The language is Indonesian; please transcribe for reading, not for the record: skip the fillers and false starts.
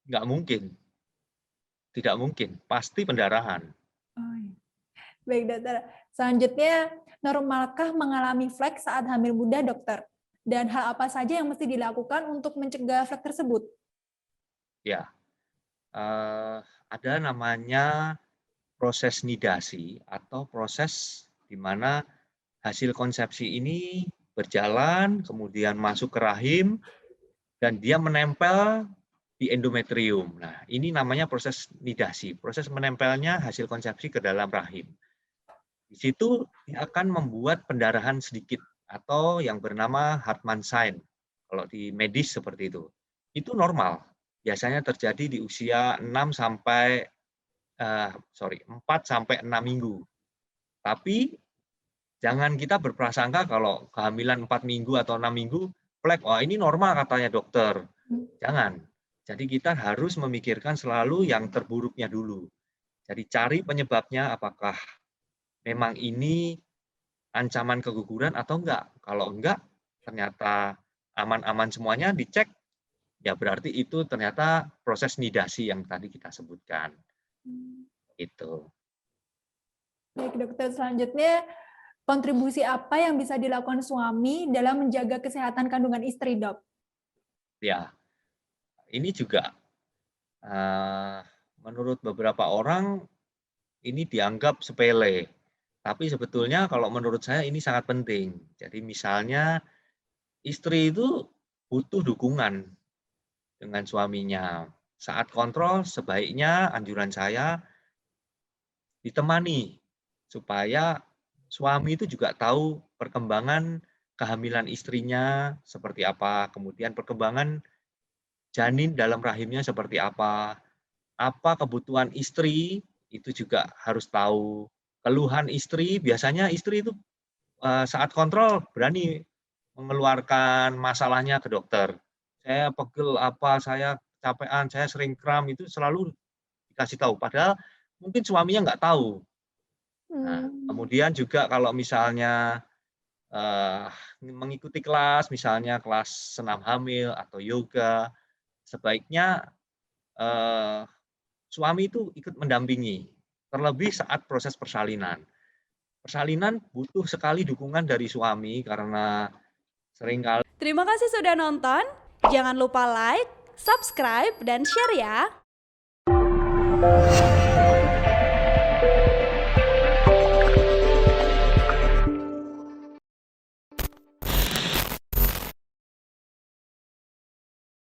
Nggak mungkin, tidak mungkin, pasti pendarahan. Oh, iya. Baik, dokter. Selanjutnya, normalkah mengalami flek saat hamil muda, dokter? Dan hal apa saja yang mesti dilakukan untuk mencegah flek tersebut? Ya, ada namanya proses nidasi atau proses di mana hasil konsepsi ini berjalan, kemudian masuk ke rahim, dan dia menempel di endometrium. Nah, ini namanya proses nidasi, proses menempelnya hasil konsepsi ke dalam rahim. Di situ dia akan membuat pendarahan sedikit atau yang bernama Hartmann sign. Kalau di medis seperti itu. Itu normal. Biasanya terjadi di usia 6 sampai 4 sampai 6 minggu. Tapi jangan kita berprasangka kalau kehamilan 4 minggu atau 6 minggu, flek, wah ini normal katanya dokter. Jangan. Jadi kita harus memikirkan selalu yang terburuknya dulu. Jadi cari penyebabnya apakah memang ini ancaman keguguran atau enggak. Kalau enggak, ternyata aman-aman semuanya dicek, ya berarti itu ternyata proses nidasi yang tadi kita sebutkan. Itu. Baik, dokter. Selanjutnya, kontribusi apa yang bisa dilakukan suami dalam menjaga kesehatan kandungan istri, dok? Ya, ini juga menurut beberapa orang ini dianggap sepele. Tapi sebetulnya kalau menurut saya ini sangat penting. Jadi misalnya istri itu butuh dukungan dengan suaminya. Saat kontrol sebaiknya anjuran saya ditemani supaya suami itu juga tahu perkembangan kehamilan istrinya seperti apa, kemudian perkembangan janin dalam rahimnya seperti apa kebutuhan istri itu juga harus tahu. Keluhan istri, biasanya istri itu, saat kontrol berani mengeluarkan masalahnya ke dokter. "Saya pegel, apa, saya kecapean, saya sering kram," itu selalu dikasih tahu, padahal mungkin suaminya nggak tahu. Nah, Hmm. kemudian juga kalau misalnya, eee, mengikuti kelas, misalnya kelas senam hamil atau yoga, sebaiknya, eee, suami itu ikut mendampingi, terlebih saat proses persalinan. Persalinan butuh sekali dukungan dari suami karena seringkali Terima kasih sudah nonton. Jangan lupa like, subscribe, dan share ya.